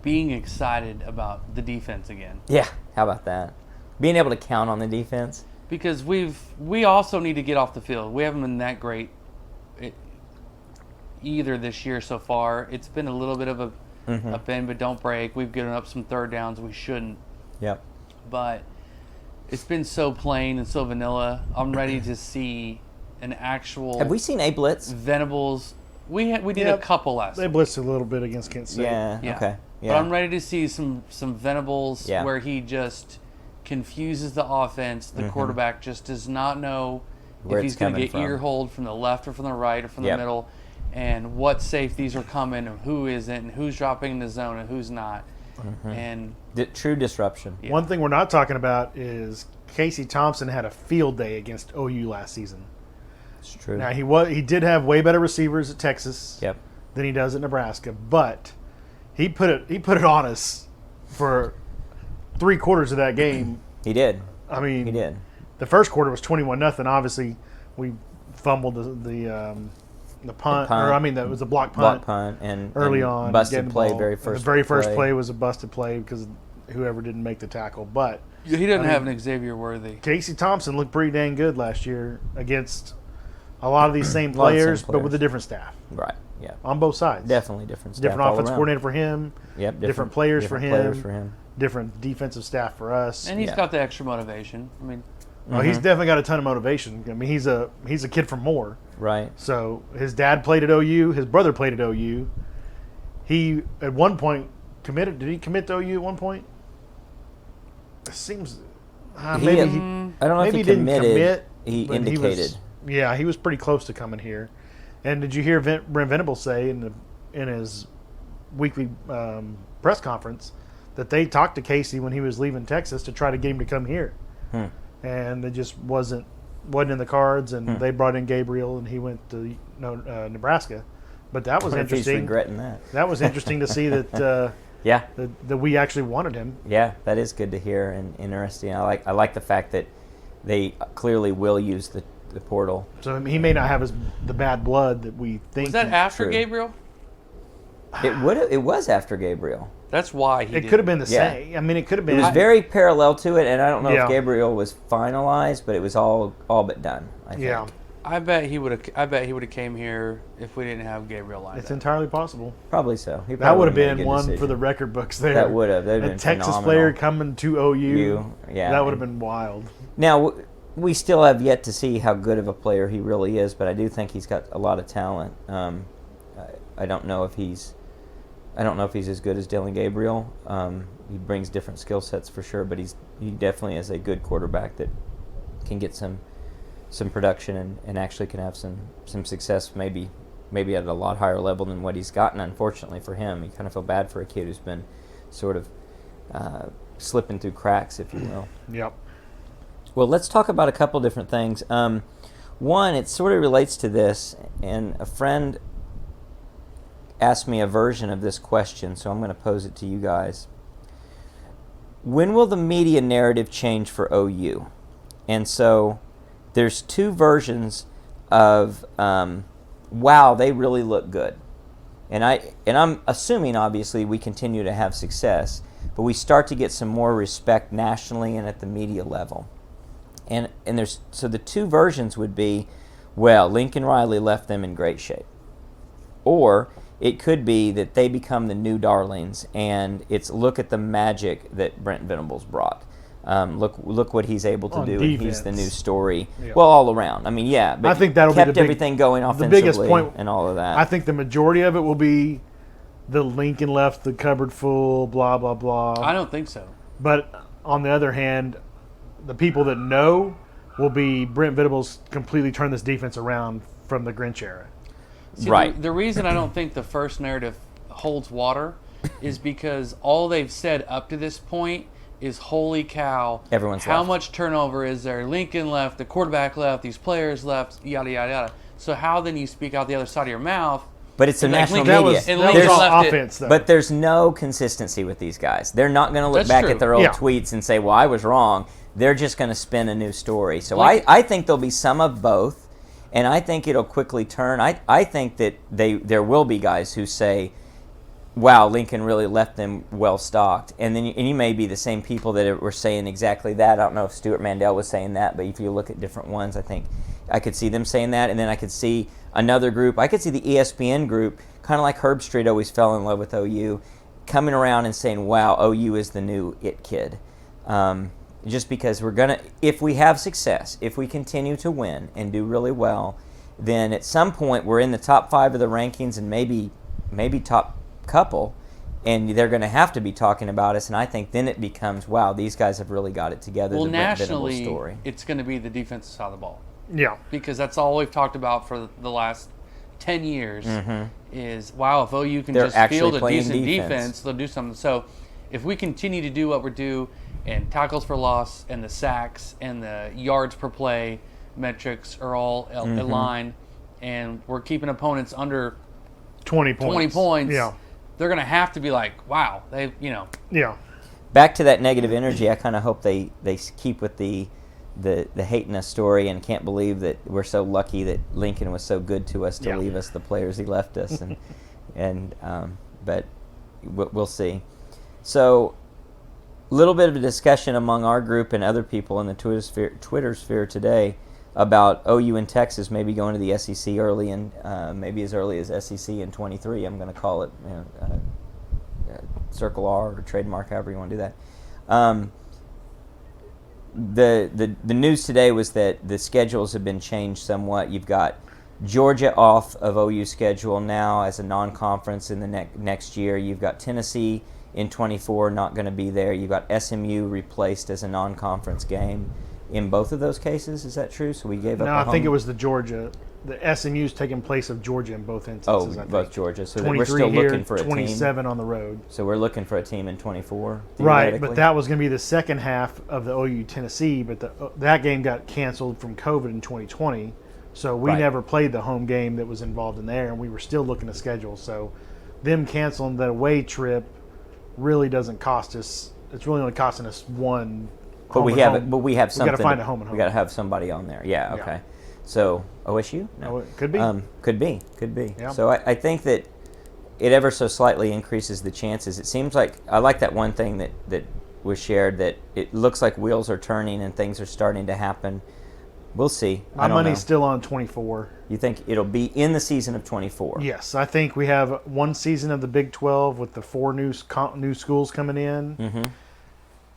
being excited about the defense again. Yeah, how about that? Being able to count on the defense. Because we also need to get off the field. We haven't been that great either this year so far. It's been a little bit of a bend but don't break. We've given up some third downs we shouldn't. Yep. But it's been so plain and so vanilla. I'm ready to see an actual. Have we seen a blitz? Venables. We did a Yep. couple last. They blitzed a little bit against Kent State. Yeah. Yeah. Okay. Yeah. But I'm ready to see some Venables Yeah. where he just confuses the offense. The quarterback just does not know Where if it's he's going to coming get from. ear hold from the left or from the right or from Yep. the middle, and what safeties are coming and who isn't and who's dropping in the zone and who's not. And True disruption. Yeah. One thing we're not talking about is Casey Thompson had a field day against OU last season. It's true. Now he did have way better receivers at Texas Yep. than he does at Nebraska, but he put it on us for 3/4 of that game. He did. I mean, He did. the first quarter was 21-0. Obviously, we fumbled the punt, or I mean, that was a block punt, and early and on. busted getting the play ball. very And first. the very first play was a busted play because whoever didn't make the tackle. But He doesn't have an Xavier Worthy. Casey Thompson looked pretty dang good last year against a lot of these same A lot of the same players, but with a different staff Right. Yeah. on both sides. Definitely different. Staff Different all offensive around. coordinator for him. Yep. Different players for Players him. for him. Different defensive staff for us. And he's Yeah. got the extra motivation. I mean, Well, he's definitely got a ton of motivation. I mean, he's a kid from Moore. Right. So his dad played at OU. His brother played at OU. He at one point committed. Did he commit to OU at one point? It seems maybe I he don't know if maybe he he didn't committed. commit. He but indicated. he was pretty close to coming here. And did you hear Brent Venables say in his weekly press conference that they talked to Casey when he was leaving Texas to try to get him to come here, and it just wasn't in the cards. And they brought in Gabriel, and he went to Nebraska. But that was I wonder if he's interesting. regretting that. That was interesting to see that Yeah. that we actually wanted him. Yeah, that is good to hear and interesting. I like the fact that they clearly will use the portal. So I mean, he may not have the bad blood that we think. was that after True. Gabriel? It was after Gabriel. That's why he It could have been the Yeah. same. I mean, it could have It been. was very parallel to it, and I don't know Yeah. if Gabriel was finalized, but it was all but done. I think. Yeah, I bet he would have came here if we didn't have Gabriel lined it's up. entirely possible. Probably so. He That probably would have made a been good one decision. for the record books there. That would have. That'd A been Texas phenomenal. player coming to OU. Yeah, That would have been wild. Now we still have yet to see how good of a player he really is, but I do think he's got a lot of talent. I don't know if he's as good as Dylan Gabriel. He brings different skill sets for sure, but he definitely is a good quarterback that can get some production and actually can have some success maybe at a lot higher level than what he's gotten. Unfortunately for him, you kind of feel bad for a kid who's been sort of slipping through cracks, if you will. Yep. Well, let's talk about a couple different things. One, it sort of relates to this, and a friend asked me a version of this question, so I'm going to pose it to you guys. When will the media narrative change for OU? And so there's two versions of, wow, they really look good. And I'm assuming, obviously, we continue to have success, but we start to get some more respect nationally and at the media level. And so the two versions would be, well, Lincoln Riley left them in great shape. Or it could be that they become the new darlings, and it's look at the magic that Brent Venables brought. Look what he's able to On do, defense. and he's the new story. Yeah. Well, all around. I mean, yeah, but I think that'll be kept the big- everything going the offensively biggest point- and all of that. I think the majority of it will be the Lincoln left the cupboard full, blah blah blah. I don't think so. But on the other hand, the people that know will be Brent Venables completely turned this defense around from the Grinch era. See, Right. The reason I don't think the first narrative holds water is because all they've said up to this point is, holy cow, Everyone's how left. much turnover is there? Lincoln left, the quarterback left, these players left, yada, yada, yada. So how then you speak out the other side of your mouth? But it's the And like national Lincoln- media. and That was Lincoln all left it- offense, though. But there's no consistency with these guys. They're not going to look That's back true. at their old Yeah. tweets and say, well, I was wrong. They're just going to spin a new story. So Like- I think there'll be some of both, and I think it'll quickly turn. I think that there will be guys who say, wow, Lincoln really left them well-stocked. And then you may be the same people that were saying exactly that. I don't know if Stuart Mandel was saying that, but if you look at different ones, I think I could see them saying that. And then I could see another group. I could see the ESPN group, kind of like Herb Street always fell in love with OU, coming around and saying, wow, OU is the new it kid. Just because if we have success, if we continue to win and do really well, then at some point we're in the top 5 of the rankings and maybe top couple, and they're going to have to be talking about us. And I think then it becomes, wow, these guys have really got it together. Well, the Brent Venables nationally, story. it's going to be the defensive side of the ball. Yeah. Because that's all we've talked about for the last 10 years is, wow, if OU can They're just actually field a playing decent defense. defense, they'll do something. So if we continue to do what we're due, and tackles for loss and the sacks and the yards per play metrics are all aligned, and we're keeping opponents under 20 points. 20 points, Yeah. they're going to have to be like, wow, they, Yeah. Back to that negative energy, I kind of hope they keep with the the hating us story and can't believe that we're so lucky that Lincoln was so good to us to leave us the players he left us, but we'll see. So, a little bit of a discussion among our group and other people in the Twitter sphere today about OU and Texas maybe going to the SEC early and maybe as early as SEC in 23. I'm going to call it Circle R or trademark, however you want to do that. The news today was that the schedules have been changed somewhat. You've got Georgia off of OU schedule now as a non-conference in the next year. You've got Tennessee in 24 not going to be there. You've got SMU replaced as a non-conference game in both of those cases. Is that true? So we gave up. No, I think it was the Georgia. The SMU's taking place of Georgia in both instances. I think. Both Georgia. So 23 we're still here, looking for a 27 team. on the road. So we're looking for a team in 24. Right, but that was going to be the second half of the OU Tennessee, but that game got canceled from COVID in 2020. So we never played the home game that was involved in there, and we were still looking to schedule. So them canceling the away trip really doesn't cost us. It's really only costing us one. But we have something. We got to find a home and home. We got to have somebody on there. Yeah. Okay. So OSU? No, it could be. Could be. Yeah. So I think that it ever so slightly increases the chances. It seems like I like that one thing that was shared, that it looks like wheels are turning and things are starting to happen. We'll see. My money's still on 24. You think it'll be in the season of 24? Yes, I think we have one season of the Big 12 with the 4 new schools coming in. Mm-hmm.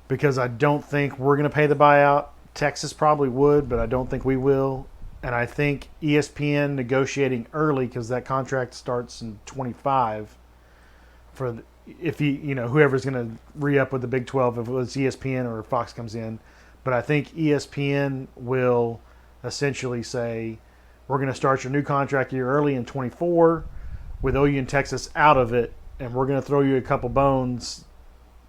Because I don't think we're going to pay the buyout. Texas probably would, but I don't think we will. And I think ESPN negotiating early, because that contract starts in 25 for whoever's going to re-up with the Big 12, if it was ESPN or Fox comes in. But I think ESPN will essentially say, we're going to start your new contract year early in 24 with OU and Texas out of it, and we're going to throw you a couple bones.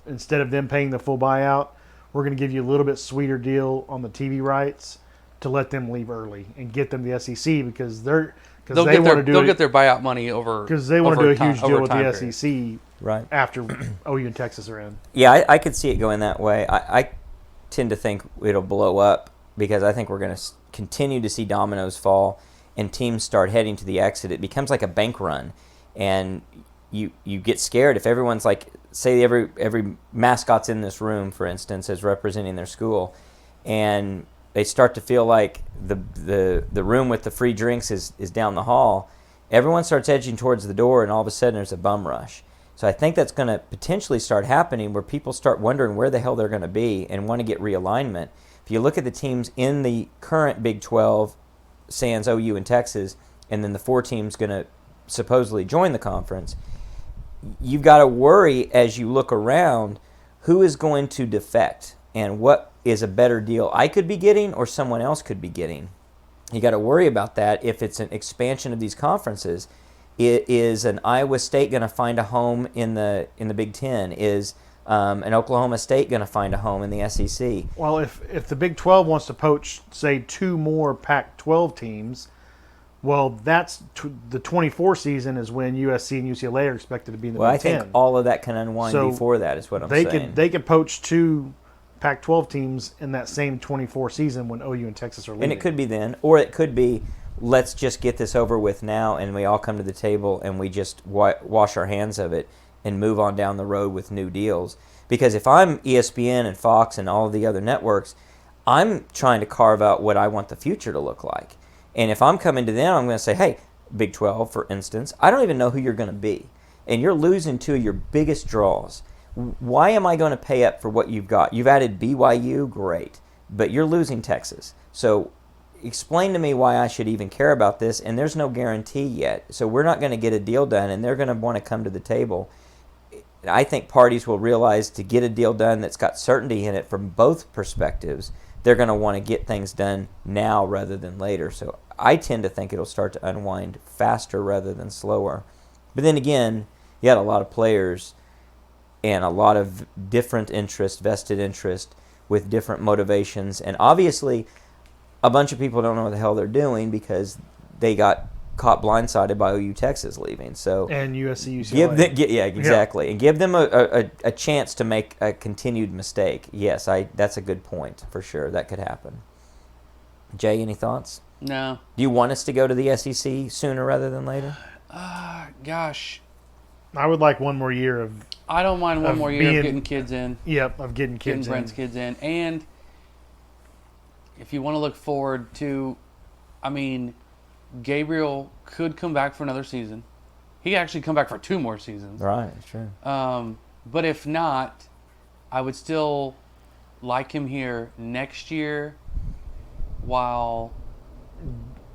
Instead of them paying the full buyout, we're going to give you a little bit sweeter deal on the TV rights to let them leave early and get them the SEC, because they'll get their buyout money over, because they want to do a huge deal with the period. SEC right after OU and Texas are in. Yeah, I could see it going that way. I tend to think it'll blow up, because I think we're going to continue to see dominoes fall and teams start heading to the exit. It becomes like a bank run, and you get scared if everyone's like, say every mascot's in this room, for instance, is representing their school, and they start to feel like the room with the free drinks is down the hall. Everyone starts edging towards the door, and all of a sudden there's a bum rush. So I think that's going to potentially start happening, where people start wondering where the hell they're going to be and want to get realignment. If you look at the teams in the current Big 12, sans OU and Texas, and then the 4 teams going to supposedly join the conference, you've got to worry as you look around who is going to defect and what is a better deal I could be getting or someone else could be getting. You got to worry about that if it's an expansion of these conferences. Is an Iowa State going to find a home in the Big Ten? Is an Oklahoma State going to find a home in the SEC? Well, if the Big 12 wants to poach, say, 2 more Pac-12 teams, well, that's the 24 season is when USC and UCLA are expected to be in the Big Ten. I think all of that can unwind before that, is what I'm saying. They could poach 2 Pac-12 teams in that same 24 season when OU and Texas are leaving. And it could be then, or it could be, let's just get this over with now, and we all come to the table and we just wash our hands of it and move on down the road with new deals. Because if I'm ESPN and Fox and all of the other networks, I'm trying to carve out what I want the future to look like. And if I'm coming to them, I'm going to say, hey, Big 12, for instance, I don't even know who you're going to be. And you're losing 2 of your biggest draws. Why am I going to pay up for what you've got? You've added BYU, great. But you're losing Texas. So explain to me why I should even care about this. And there's no guarantee yet. So we're not going to get a deal done, and they're going to want to come to the table. I think parties will realize to get a deal done that's got certainty in it from both perspectives, they're going to want to get things done now rather than later. So I tend to think it'll start to unwind faster rather than slower. But then again, you had a lot of players and a lot of different interest, vested interest, with different motivations. And obviously, a bunch of people don't know what the hell they're doing because they got caught blindsided by OU Texas leaving. So and USC, UCLA. Exactly. And give them a chance to make a continued mistake. Yes, that's a good point for sure. That could happen. Jay, any thoughts? No. Do you want us to go to the SEC sooner rather than later? Gosh, I would like one more year of I don't mind one Of more year being- of getting kids in, getting getting kids Brent's in. kids in. And if you want to look forward to, I mean, Gabriel could come back for another season. He could actually come back for 2 more seasons. Right, true. But if not, I would still like him here next year while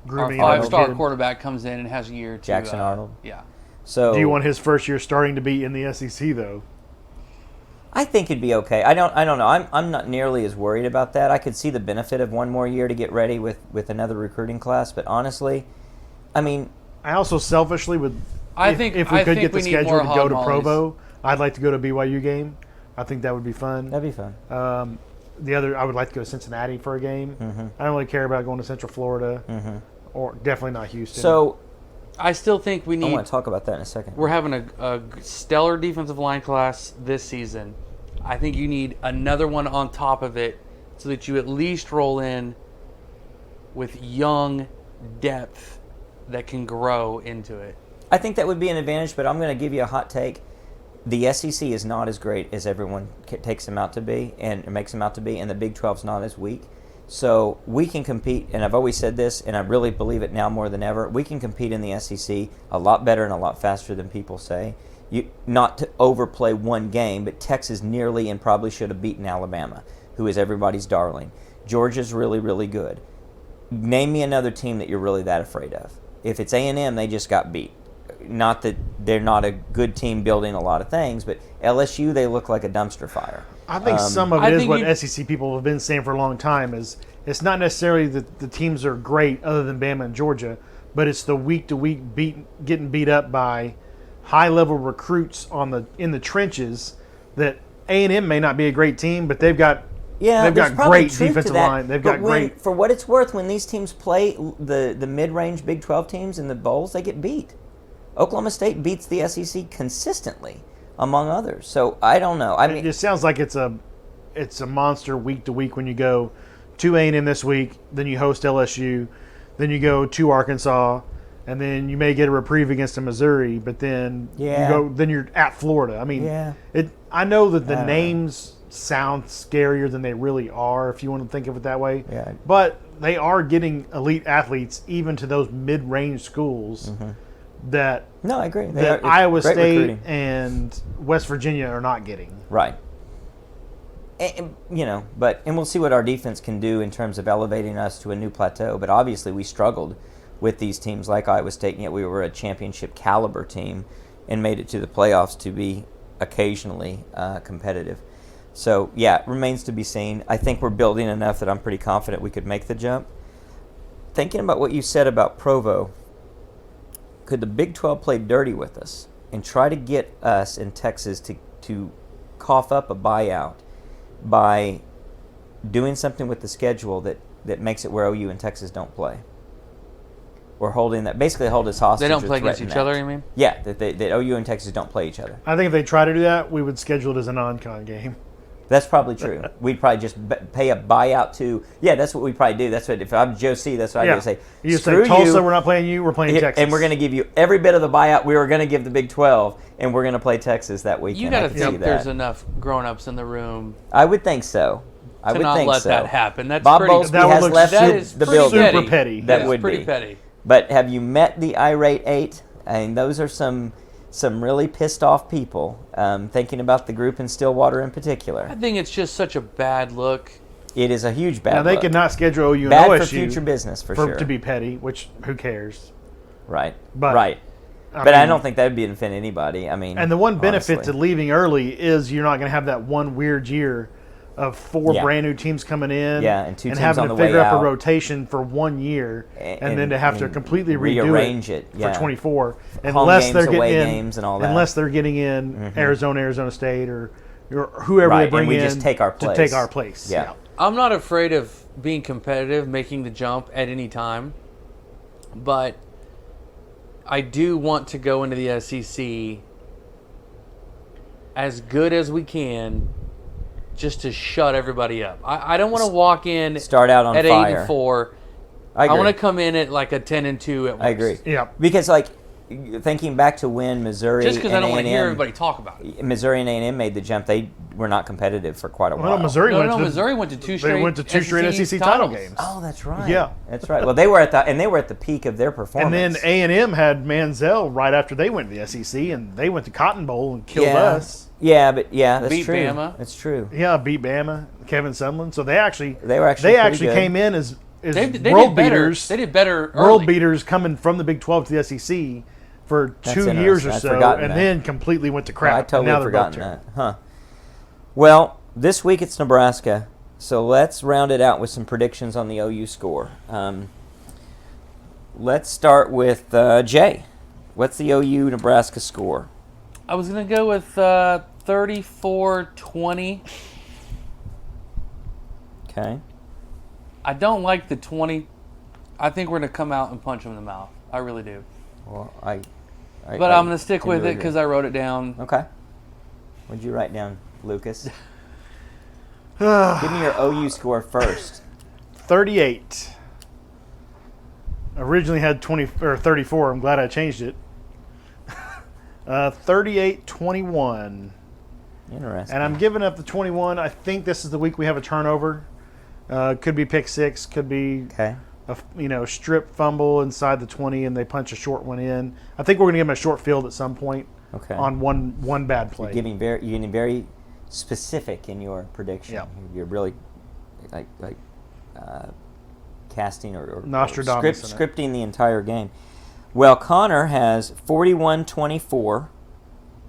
Grooming our another 5-star kid. quarterback comes in and has a year to Jackson Arnold. Yeah. So Do you want his first year starting to be in the SEC though? I think it'd be okay. I don't know. I'm not nearly as worried about that. I could see the benefit of one more year to get ready with another recruiting class, but honestly, I mean, I also selfishly would. I if, think- if we I could think get the we need schedule more to go to hog Provo, I'd like to go to BYU game. I think that would be fun. that'd be fun. The other, I would like to go to Cincinnati for a game. Mm-hmm. I don't really care about going to Central Florida, or definitely not Houston. So I still think we I need. want to talk about that in a second. We're having a stellar defensive line class this season. I think you need another one on top of it so that you at least roll in with young depth that can grow into it. I think that would be an advantage, but I'm going to give you a hot take. The SEC is not as great as everyone takes them out to be and makes them out to be, and the Big 12's not as weak. So we can compete, and I've always said this, and I really believe it now more than ever. We can compete in the SEC a lot better and a lot faster than people say. Not to overplay one game, but Texas nearly and probably should have beaten Alabama, who is everybody's darling. Georgia's really, really good. Name me another team that you're really that afraid of. If it's A&M, they just got beat. Not that they're not a good team building a lot of things, but LSU, they look like a dumpster fire. I think some of I it is think what you- SEC people have been saying for a long time is it's not necessarily that the teams are great other than Bama and Georgia, but it's the week-to-week getting beat up by high-level recruits in the trenches that A&M may not be a great team, but they've got Yeah, they've got probably great truth to defensive that, line. They've but got when- great. For what it's worth, when these teams play the mid-range Big 12 teams in the bowls, they get beat. Oklahoma State beats the SEC consistently, among others. So I don't know. I It mean, just sounds like it's a monster week to week when you go to A&M this week, then you host LSU, then you go to Arkansas, and then you may get a reprieve against a Missouri, but then then you're at Florida. I mean, Yeah. I know that I the don't know. names sound scarier than they really are, if you want to think of it that way. Yeah. But they are getting elite athletes even to those mid-range schools that no, I agree. that it's Iowa great State recruiting. and West Virginia are not getting. Right. And, and we'll see what our defense can do in terms of elevating us to a new plateau. But obviously, we struggled with these teams like Iowa State, and yet we were a championship caliber team and made it to the playoffs to be occasionally competitive. So, yeah, it remains to be seen. I think we're building enough that I'm pretty confident we could make the jump. Thinking about what you said about Provo, could the Big 12 play dirty with us and try to get us in Texas to cough up a buyout by doing something with the schedule that makes it where OU and Texas don't play? Or basically hold us hostage. They don't or play against threaten each that. other, you mean? Yeah, that OU and Texas don't play each other. I think if they try to do that, we would schedule it as a non-con game. That's probably true. We'd probably just pay a buyout to. Yeah, that's what we'd probably do. That's what if I'm Joe C. That's what I'd do. Say, You just screw say, Tulsa, you, we're not playing you, we're playing Texas. and we're going to give you every bit of the buyout we were going to give the Big 12, and we're going to play Texas that weekend. You got I to can see think that. there's enough grown-ups in the room I would think so. I to would not think let so. that happen. That's Bob pretty. Bowlesby That would has look left that super- is the pretty building. super petty. petty. That That is would pretty be. petty. But have you met the irate 8? I mean, those are some really pissed off people. Thinking about the group in Stillwater in particular, I think it's just such a bad look. it is a huge bad. Now, they look. could not schedule OU and bad OSU for future business for sure. to be petty, which who cares? Right, But, right. I But I mean, don't think that would be offend anybody. I mean, And the one benefit honestly. to leaving early is you're not going to have that one weird year of 4 Yeah. brand new teams coming in, Yeah, and 2 teams having on to the way figure out out. a rotation for 1 year, and then to have to and completely rearrange redo it, yeah. for 24, Home unless games, they're away getting in, games, and all that. unless they're getting in Arizona State, or whoever Right, they bring and we in just take our to place. take our place. Yeah. I'm not afraid of being competitive, making the jump at any time, but I do want to go into the SEC as good as we can, just to shut everybody up. I don't want to walk in Start out on at fire. 8-4 I agree. want to come in at like a 10-2 at worst. I agree. Yeah. Because like thinking back to when Missouri Just because I and don't want to hear A&M everybody talk about it. Missouri and A&M made the jump, they were not competitive for quite a while. Well, Missouri Missouri went to two straight. They went to two straight SEC title games. Oh, that's right. Yeah. That's right. Well, they were at the peak of their performance. And then A&M had Manziel right after they went to the SEC, and they went to Cotton Bowl and killed yeah. us. Yeah, but that's Beat true. Bama. That's true. Yeah, beat Bama, Kevin Sumlin. So they were actually pretty good. came in as They world did better. beaters. They did better World early. beaters coming from the Big 12 to the SEC for That's 2 years interesting. or I'd so, forgotten and that. then completely went to crap. I and totally now they're both forgotten terrible. that. Huh. Well, this week it's Nebraska, so let's round it out with some predictions on the OU score. Let's start with Jay. What's the OU Nebraska score? I was going to go with 34-20. Okay. I don't like the 20. I think we're going to come out and punch them in the mouth. I really do. Well, But I'm going to stick with it because I wrote it down. Okay. What'd you write down, Lucas? Give me your OU score first. 38. Originally had 20 or 34. I'm glad I changed it. 38-21. Interesting. And I'm giving up the 21. I think this is the week we have a turnover. Could be pick six. Could be Okay. a strip fumble inside the 20, and they punch a short one in. I think we're going to give them a short field at some point. Okay. On one bad play. You're getting very specific in your prediction. Yeah. You're really like casting or Nostradamus in it. scripting the entire game. Well, Connor has 41-24,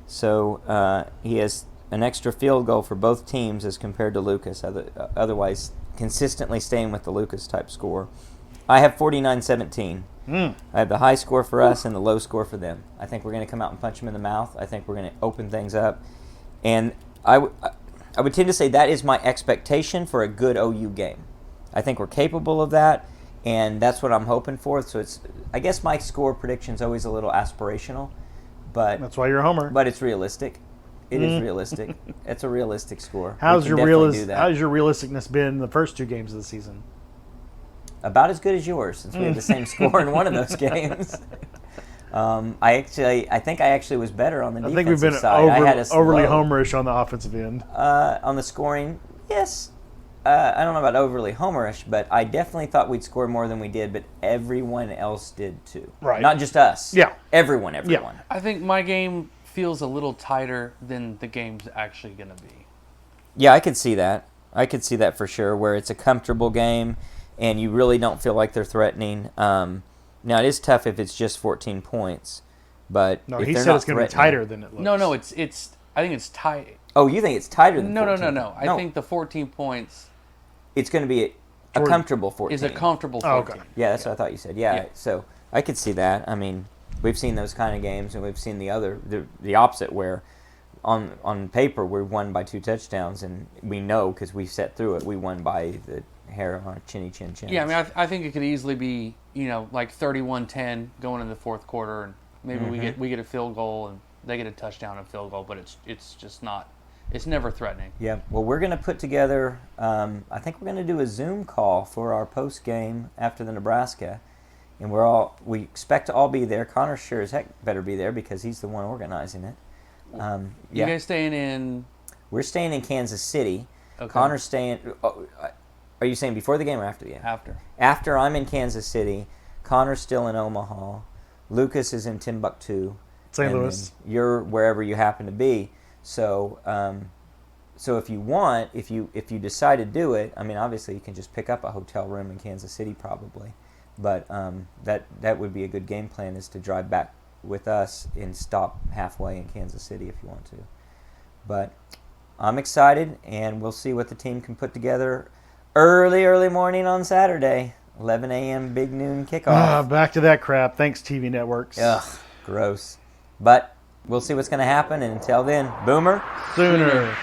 so he has an extra field goal for both teams as compared to Lucas. Otherwise, consistently staying with the Lucas type score. I have 49-17. I have the high score for us and the low score for them. I think we're going to come out and punch them in the mouth. I think we're going to open things up. And I would tend to say that is my expectation for a good OU game. I think we're capable of that, and that's what I'm hoping for. So I guess my score prediction is always a little aspirational, but That's why you're a homer. but it's realistic. It is realistic. It's a realistic score. How's We your can definitely do that. how's your realisticness been in the first 2 games of the season? About as good as yours, since we had the same score in one of those games. I think I actually was better on the I defensive think we've been side. I had a overly slow- homerish on the offensive end. on the scoring, yes. I don't know about overly homerish, but I definitely thought we'd score more than we did, but everyone else did too. Right. Not just us. Yeah. Everyone. I think my game feels a little tighter than the game's actually going to be. Yeah, I could see that. I could see that for sure, where it's a comfortable game and you really don't feel like they're threatening. Now, it is tough if it's just 14 points, but No, if he they're said not it's going to be threatening- tighter than it looks. No, it's. I think it's tight. Oh, you think it's tighter than 14? No. I think the 14 points It's going to be a Jordan, comfortable 14. is a comfortable Oh, 14. okay. Yeah, that's what I thought you said. Yeah, Yeah. so I could see that. I mean, we've seen those kind of games, and we've seen the opposite, where on paper we're won by 2 touchdowns, and we know because we set through it, we won by the hair on our chinny chin chin. Yeah, I mean, I think it could easily be, like 31-10 going into the fourth quarter, and maybe we get a field goal and they get a touchdown and field goal, but it's just not. It's never threatening. Yeah. Well, we're going to put together. I think we're going to do a Zoom call for our post game after the Nebraska, and we expect to all be there. Connor sure as heck better be there because he's the one organizing it. You guys staying in? We're staying in Kansas City. Okay. Connor's staying. Are you saying before the game or after the game? After. After I'm in Kansas City, Connor's still in Omaha. Lucas is in Timbuktu. St. and Louis. then you're wherever you happen to be. So, so if you want, if you decide to do it, I mean, obviously you can just pick up a hotel room in Kansas City probably, but that would be a good game plan, is to drive back with us and stop halfway in Kansas City if you want to. But I'm excited, and we'll see what the team can put together early morning on Saturday, 11 a.m. big noon kickoff. Back to that crap. Thanks, TV networks. Ugh, gross. But we'll see what's going to happen, and until then, Boomer. Sooner.